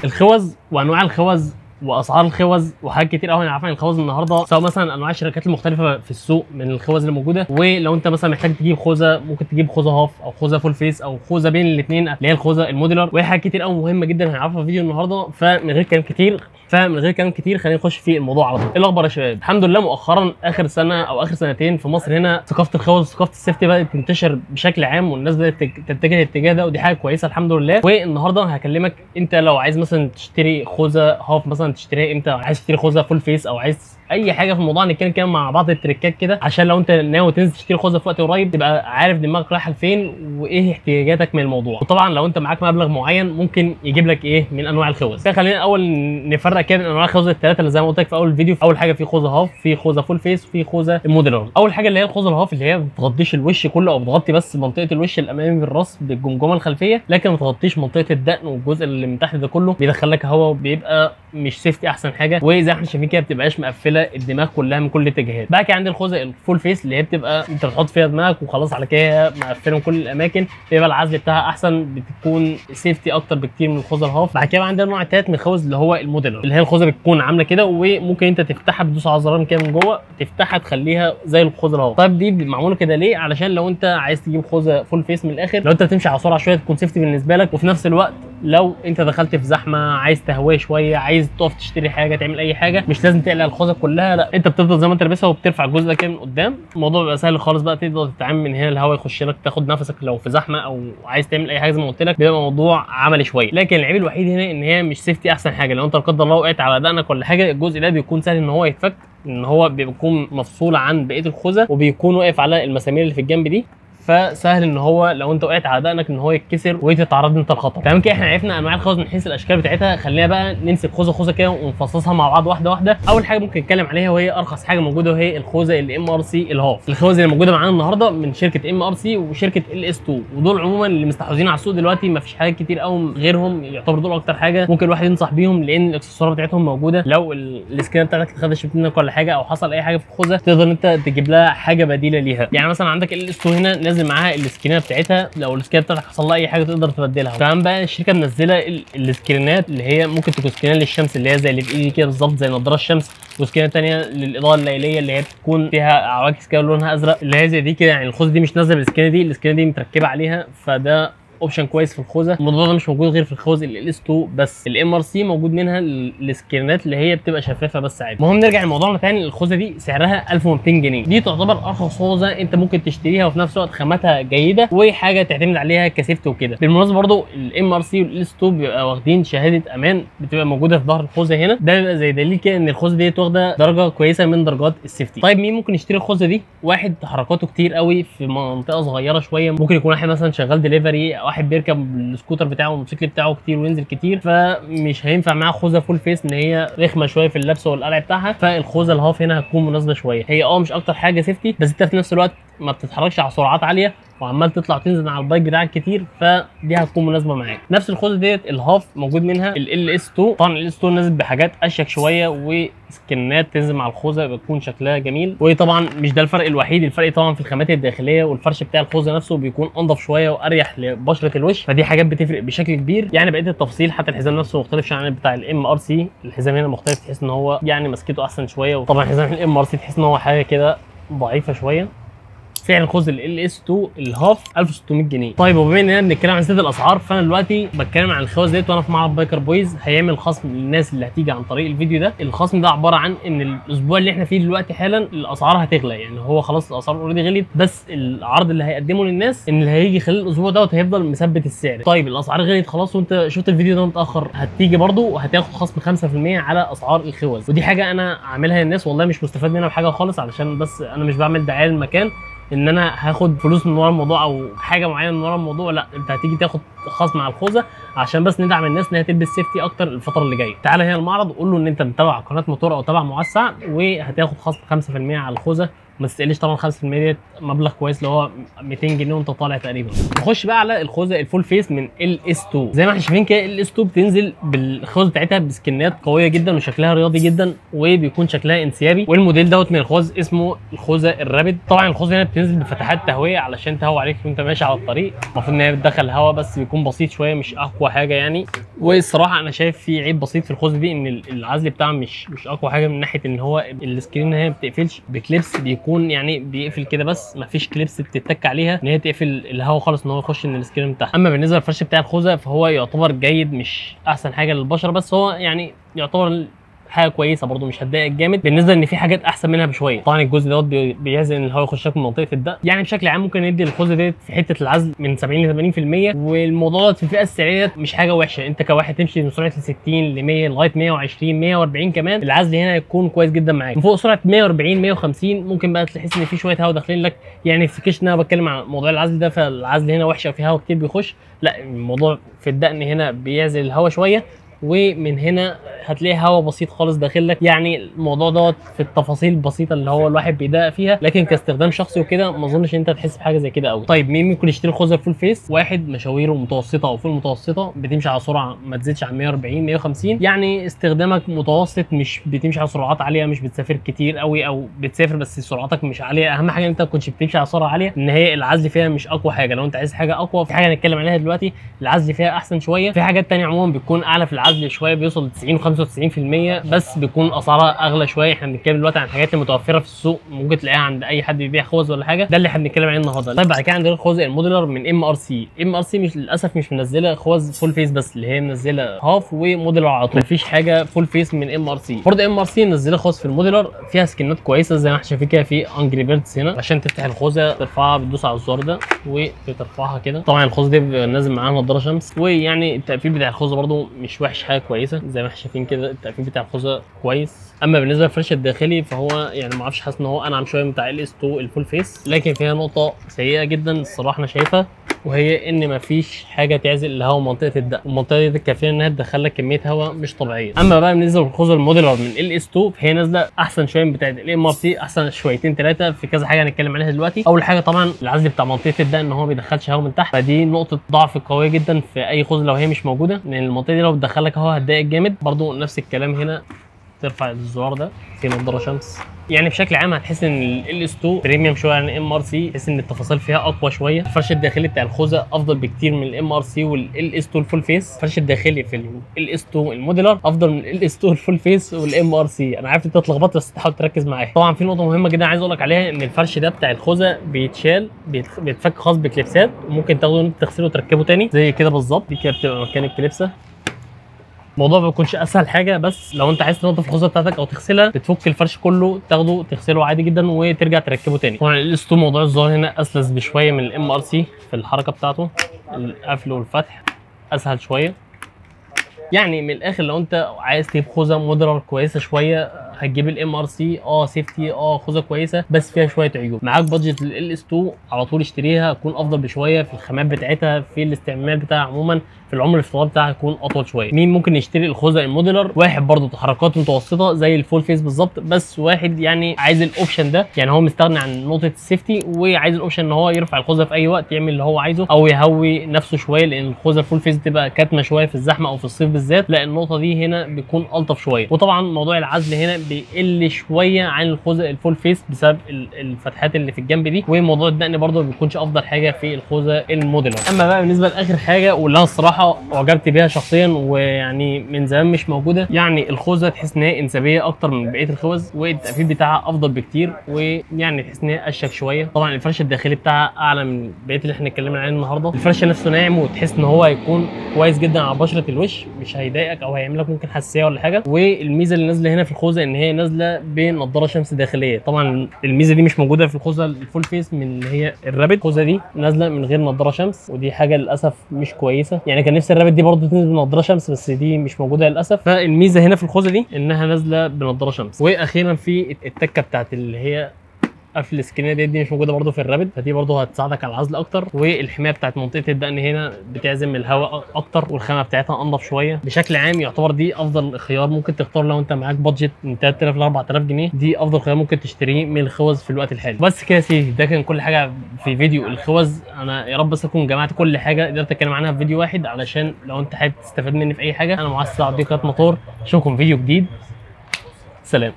الخوذ وانواع الخوذ واسعار الخوذ وحاجات كتير قوي هنعرفها عن الخوذ النهارده، سواء مثلا انواع الشركات المختلفه في السوق من الخوذ اللي موجوده، ولو انت مثلا محتاج تجيب خوذه ممكن تجيب خوذه هاف او خوذه فول فيس او خوذه بين الاثنين اللي هي الخوذه الموديلر، وهي حاجات كتير قوي مهمه جدا هنعرفها في الفيديو النهارده. فمن غير كلام كتير خلينا نخش في الموضوع على طول. ايه الاخبار يا شباب؟ الحمد لله مؤخرا اخر سنه او اخر سنتين في مصر هنا ثقافه الخوذ وثقافه السيفتي بدات تنتشر بشكل عام، والناس بدات تتجه الاتجاه ده، ودي حاجه كويسه الحمد لله. والنهارده هكلمك انت لو عايز مثلا تشتري خوذه هاف مثلا تشتريها امتى، عايز تشتري خوذه فول فيس او عايز اي حاجه في الموضوع نتكلم كده مع بعض التريكات كده، عشان لو انت ناوي تنزل تشتري خوذه في وقت قريب تبقى عارف دماغك رايحه لفين وايه احتياجاتك من الموضوع. وطبعا لو انت معاك مبلغ معين ممكن يجيب لك ايه من انواع الخوذ. فخلينا اول نفرق كده بين انواع الخوذ الثلاثه اللي زي ما قلت لك في اول الفيديو. اول حاجه في خوذه هاف، في خوذه فول فيس، وفي خوذه الموديلر. اول حاجه اللي هي الخوذه الهاف اللي هي ما بتغطيش الوش كله او بتغطي بس منطقه الوش الامامي بالراس بالجمجمه الخلفيه، لكن ما بتغطيش منطقه الدقن والجزء اللي من تحت ده كله، بيدخل لك هواء وبيبقى مش سيفتي احسن حاجه، وزي ما احنا شايفين كده ما بتبقاش مقفله الدماغ كلها من كل الاتجاهات. بقى عندي الخوذه الفول فيس اللي هي بتبقى انت بتحط فيها دماغك وخلاص على كده مقفله من كل الاماكن، بيبقى العزل بتاعها احسن، بتكون سيفتي اكتر بكتير من الخوذه الهاف. بعد كده عندنا النوع الثالث من الخوذ اللي هو الموديلر، اللي هي الخوذه بتكون عامله كده وممكن انت تفتحها بتدوس على الزرار كده من جوه تفتحها تخليها زي الخوذه الهاف. طيب دي معموله كده ليه؟ علشان لو انت عايز تجيب خوذه فول فيس من الاخر، لو انت تمشي على سرعه شويه تكون سيفتي بالنسبه لك، وفي نفس الوقت لو انت دخلت في زحمه عايز تهويه شويه، عايز تقف تشتري حاجه تعمل اي حاجه، مش لازم تقلع الخوذه كلها، لا انت بتفضل زي ما انت لابسها وبترفع الجزء ده كده من قدام. الموضوع بيبقى سهل خالص بقى، تقدر تتعامل من هنا الهواء يخش لك، تاخد نفسك لو في زحمه او عايز تعمل اي حاجه زي ما قلت لك، بيبقى موضوع عملي شويه. لكن العيب الوحيد هنا ان هي مش سيفتي احسن حاجه. لو انت لا قدر الله وقعت على دقنك ولا حاجه، الجزء ده بيكون سهل ان هو يتفك، ان هو بيكون مفصول عن بقيه الخوذه وبيكون واقف على المسامير اللي في الجنب دي، فسهل ان هو لو انت وقعت على دقنك ان هو يتكسر وتتعرض انت للخطر. تمام كده احنا عرفنا انواع الخوذ من حيث الاشكال بتاعتها. خلينا بقى نمسك خوذه كده ونفصصها مع بعض واحده واحده. اول حاجه ممكن نتكلم عليها وهي ارخص حاجه موجوده وهي الخوذه الام ار سي الهاف. الخوذه اللي موجوده معانا النهارده من شركه ام ار سي وشركه ال اس 2، ودول عموما اللي مستحوذين على السوق دلوقتي، ما فيش حاجات كتير قوي غيرهم، يعتبر دول اكتر حاجه ممكن الواحد ينصح بيهم، لان الاكسسوارات بتاعتهم موجوده. لو السكينه بتاعتك اتخدشت منك ولا حاجه او حصل اي حاجه في الخوذه تقدر انت تجيب لها حاجه بديله ليها. يعني مثلا عندك ال اس 2 هنا نازل معاها السكينه بتاعتها، لو السكينه بتاعتك حصل لها اي حاجه تقدر تبدلها. كمان بقى الشركه منزله السكرينات اللي هي ممكن تكون سكرينه للشمس اللي هي زي اللي في ايدي كده بالظبط زي نظاره الشمس، وسكرينه ثانيه للاضاءه الليليه اللي هي بتكون فيها عواكس كده لونها ازرق اللي هي زي دي كده. يعني الخوذه دي مش نازله بالسكرينه دي، السكرينه دي متركبه عليها، فده اوبشن كويس في الخوذه. الموضوع ده مش موجود غير في الخوذ ال اس 2 بس. الام ار سي موجود منها السكرينات اللي هي بتبقى شفافه بس عادي. المهم نرجع لموضوعنا تاني. الخوذه دي سعرها 1200 جنيه، دي تعتبر ارخص خوذه انت ممكن تشتريها، وفي نفس الوقت خاماتها جيده وحاجه تعتمد عليها كسيفت وكده. بالمناسبه برضو الام ار سي والال اس 2 بيبقى واخدين شهاده امان بتبقى موجوده في ظهر الخوذه هنا، ده بيبقى زي دليل كده ان الخوذه دي واخده درجه كويسه من درجات السيفتي. طيب مين ممكن يشتري الخوذه دي؟ واحد حركاته كتير قوي في منطقه صغيره شويه، ممكن يكون واحد مثلا شغال دليفري، واحد بيركب السكوتر بتاعه والموتوسيكل بتاعه كتير وينزل كتير، فمش هينفع معاه خوذه فول فيس ان هي رخمه شويه في اللبس والقلع بتاعها. فالخوذه الهاف هنا هتكون مناسبه شويه. هي مش اكتر حاجه سيفتي، بس انت في نفس الوقت ما بتتحركش على سرعات عاليه وعمال تطلع وتنزل على البايك بتاعك كتير، فدي هتكون مناسبه معاك. نفس الخوذه ديت الهاف موجود منها ال اس 2. طبعا ال اس 2 نازل بحاجات اشيك شويه وسكنات تنزل مع الخوذه بيكون شكلها جميل، وطبعا مش ده الفرق الوحيد، الفرق طبعا في الخامات الداخليه والفرش بتاع الخوذه نفسه بيكون انضف شويه واريح لبشره الوش، فدي حاجات بتفرق بشكل كبير. يعني بقيه التفاصيل حتى الحزام نفسه مختلف عن بتاع الام ار سي، الحزام هنا مختلف تحس ان هو يعني مسكته احسن شويه، وطبعا حزام الام ار سي تحس ان هو حاجه كده ضعيفه شويه. سعر الخوذه ال اس 2 الهاف 1600 جنيه. طيب وبما اننا بنتكلم عن زياده الاسعار، فانا دلوقتي بتكلم عن الخوذ ديت وانا في معرض بايكر بويز هيعمل خصم للناس اللي هتيجي عن طريق الفيديو ده. الخصم ده عباره عن ان الاسبوع اللي احنا فيه دلوقتي حالا الاسعار هتغلى، يعني هو خلاص الاسعار اوريدي غليت، بس العرض اللي هيقدمه للناس ان اللي هيجي خلال الاسبوع دوت هيفضل مثبت السعر. طيب الاسعار غليت خلاص وانت شفت الفيديو ده متاخر، هتيجي برده وهتاخد خصم 5% على اسعار الخوذ، ودي حاجه انا عاملها للناس والله مش مستفاد منها بحاجه خالص، علشان بس انا مش بعمل دعايه للمكان ان انا هاخد فلوس من ورا الموضوع او حاجه معينه من ورا الموضوع، لا انت هتيجي تاخد خصم على الخوذه عشان بس ندعم الناس ان هي تلبس سيفتي اكتر الفتره اللي جايه. تعالى هنا المعرض وقول له ان انت متابع قناه موتور او تبع موسع، وهتاخد خصم 5% على الخوذه ما تستقلش طبعا 5% ديت مبلغ كويس اللي هو 200 جنيه وانت طالع تقريبا. نخش بقى على الخوذه الفول فيس من LS2. زي ما احنا شايفين كده LS2 بتنزل بالخوذه بتاعتها بسكنات قويه جدا وشكلها رياضي جدا وبيكون شكلها انسيابي، والموديل دوت من الخوذ اسمه الخوذه الرابد. طبعا الخوذه هنا بتنزل بفتحات تهويه علشان تهوى عليك وانت ماشي على الطريق، المفروض ان هي بتدخل هواء بس بيكون بسيط شويه مش اقوى حاجه يعني. والصراحه انا شايف في عيب بسيط في الخوذه دي، ان العزل بتاعها مش اقوى حاجه من ناحيه ان هو السكرين هي ما بتقفلش بكليبس، بيكون يعني بيقفل كده بس ما فيش كليبس بتتك عليها ان هي تقفل الهواء خالص ان هو يخش من السكرين بتاعها. اما بالنسبه للفرش بتاع الخوذه فهو يعتبر جيد، مش احسن حاجه للبشره بس هو يعني يعتبر حاجه كويسه برده، مش هتضايقك جامد بالنسبه ان في حاجات احسن منها بشويه. طبعا الجزء دوت بيعزل ان الهواء يخش لك من منطقه الدق. يعني بشكل عام ممكن ندي الخوذه ديت في حته العزل من 70 ل 80%، والموضوع دوت في الفئه السعريه مش حاجه وحشه. انت كواحد تمشي من سرعه ال 60 ل 100 لغايه 120 140 كمان، العزل هنا هيكون كويس جدا معاك. من فوق سرعه 140 150 ممكن بقى تحس ان في شويه هواء داخلين لك، يعني في كيش ان انا بتكلم عن موضوع العزل ده، فالعزل هنا وحش او في هواء كتير بيخش، لا الموضوع في الدقن هنا بيعزل الهواء شويه، ومن هنا هتلاقي هواء بسيط خالص داخل لك. يعني الموضوع دوت في التفاصيل البسيطه اللي هو الواحد بيدقق فيها، لكن كاستخدام شخصي وكده ما اظنش انت تحس بحاجه زي كده قوي. طيب مين ممكن يشتري الخوذه فول فيس؟ واحد مشاويره متوسطه او فول متوسطه، بتمشي على سرعه ما تزيدش عن 140 150، يعني استخدامك متوسط، مش بتمشي على سرعات عاليه، مش بتسافر كتير قوي او بتسافر بس سرعتك مش عاليه. اهم حاجه ان انت ما تكونش بتمشي على سرعه عاليه، ان هي العزل فيها مش اقوى حاجه. لو انت عايز حاجه اقوى في حاجه هنتكلم عليها دلوقتي العزل فيها احسن شويه. في حاجات ثانيه عموما بتكون اعلى في العزل شويه، بيوصل ل 90 و95%، بس بيكون اسعارها اغلى شويه. احنا بنتكلم دلوقتي عن الحاجات المتوفره في السوق ممكن تلاقيها عند اي حد بيبيع خوذ ولا حاجه، ده اللي احنا بنتكلم عليه النهارده. طيب بعد كده عندنا الخوذ الموديلر من MRC. MRC مش للاسف مش منزله خوذ فول فيس بس، اللي هي منزله هاف وموديلر على طول، مفيش حاجه فول فيس من MRC. برضه MRC منزله خوذ في الموديلر فيها سكنات كويسه زي ما احنا شايفين كده، في انجري بيردز هنا عشان تفتح الخوذه ترفعها بتدوس على الزرار ده وترفعها كده. طبعا الخوذه دي نازل معاها نضاره شمس، ويعني التقفيل بتاع الخوذه برضه مش وحش، حاجه كويسه زي ما احنا شايفين كده، التقفيل بتاع الخوذه كويس. اما بالنسبه للفرش الداخلي فهو يعني ما اعرفش، حاسس ان هو انعم شويه من بتاع LS2 الفول فيس، لكن فيها نقطه سيئه جدا الصراحه انا شايفها، وهي ان مفيش حاجه تعزل الهواء منطقه الدق، المنطقه دي كافيه انها تدخل لك كميه هواء مش طبيعيه. اما بقى بالنسبه للخوذه الموديلر من LS2 فهي نازله احسن شويه من بتاعه MRC، احسن شويتين ثلاثه في كذا حاجه هنتكلم عليها دلوقتي. اول حاجه طبعا العزل بتاع منطقه الدق ان هو ما بيدخلش هواء من تحت، فدي نقطه ضعف قويه جدا في اي خوذه لو هي مش موجوده، لان المنطقه دي لو بتدخل لك هواء هتضايقك جامد. برضو نفس الكلام هنا، ترفع الزرار ده في نضاره شمس. يعني بشكل عام هتحس ان LS2 بريميوم شويه عن MRC، تحس ان التفاصيل فيها اقوى شويه. الفرش الداخلي بتاع الخوذه افضل بكتير من MRC والLS2 الفول فيس. الفرش الداخلي في LS2 الموديلر افضل من LS2 الفول فيس والMRC. انا عارف انت اتلخبطت بس تحاول تركز معايا. طبعا في نقطه مهمه جدا عايز اقول لك عليها، ان الفرش ده بتاع الخوذه بيتشال بيتفك خاص بكليبسات، وممكن تاخده تغسله وتركبه تاني زي كده بالظبط. دي كده بتبقى مكان الكليبسه. الموضوع ما بيكونش اسهل حاجه، بس لو انت عايز تنظف الخوذه بتاعتك او تغسلها بتفك الفرش كله، تاخده تغسله عادي جدا وترجع تركبه تاني. طبعا LS2 موضوع الزرار هنا اسلس بشويه من MRC في الحركه بتاعته، القفل والفتح اسهل شويه. يعني من الاخر لو انت عايز تجيب خوذه موديلر كويسه شويه هتجيب MRC سيفتي خوذه كويسه بس فيها شويه عيوب. معاك بادجت LS2 على طول اشتريها، هتكون افضل بشويه في الخامات بتاعتها، في الاستعمال بتاعها عموما، في العمر الافتراضي بتاعها هيكون اطول شويه. مين ممكن يشتري الخوذه الموديلر؟ واحد برضه تحركات متوسطه زي الفول فيس بالظبط، بس واحد يعني عايز الاوبشن ده، يعني هو مستغني عن نقطه السيفتي وعايز الاوبشن ان هو يرفع الخوذه في اي وقت يعمل اللي هو عايزه، او يهوي نفسه شويه، لان الخوذه الفول فيس تبقى كاتمه شويه في الزحمه او في الصيف بالذات، لا النقطه دي هنا بيكون الطف شويه. وطبعا موضوع العزل هنا بيقل شويه عن الخوذه الفول فيس بسبب الفتحات اللي في الجنب دي، وموضوع الدقن برضه ما بيكونش افضل حاجه في الخوذه الموديلر. اما بقى بالنسبه لاخر حاجه واللي انا الصراحه اعجبت بيها شخصيا ويعني من زمان مش موجوده، يعني الخوذه تحس ان هي انسيابيه اكتر من بقيه الخوذ، والتقفيل بتاعها افضل بكتير، ويعني تحس ان هي اشيك شويه. طبعا الفرش الداخلي بتاعها اعلى من بقيه اللي احنا اتكلمنا عليه النهارده. الفرش نفسه ناعم وتحس ان هو هيكون كويس جدا على بشره الوش، مش هيضايقك او هيعمل لك ممكن حساسيه ولا حاجه. والميزه اللي نازله هنا في الخوذه ان هي نازله بنضاره شمس داخليه. طبعا الميزه دي مش موجوده في الخوذه الفول فيس من اللي هي الرابد. الخوذه دي نازله من غير نضاره شمس، ودي حاجه للاسف مش كويسه. يعني كان نفسي الرابد دي برضه تنزل بنضاره شمس، بس دي مش موجوده للاسف. فالميزه هنا في الخوذه دي انها نازله بنضاره شمس. واخيرا في التكه بتاعت اللي هي قفل السكرينه دي مش موجوده برده في الرابد، فدي برده هتساعدك على العزل اكتر، والحمايه بتاعت منطقه الدقن هنا بتعزم الهواء اكتر، والخامه بتاعتها انضف شويه. بشكل عام يعتبر دي افضل خيار ممكن تختار لو انت معاك بادجت من 3000 ل 4000 جنيه، دي افضل خيار ممكن تشتريه من الخوذ في الوقت الحالي. بس كده يا سيدي، ده كان كل حاجه في فيديو الخوذ. انا يا رب بس اكون جمعت كل حاجه قدرت اتكلم عنها في فيديو واحد، علشان لو انت حابب تستفاد مني في اي حاجه. انا معسل عبد القادر مطور، اشوفكم فيديو جديد، سلام.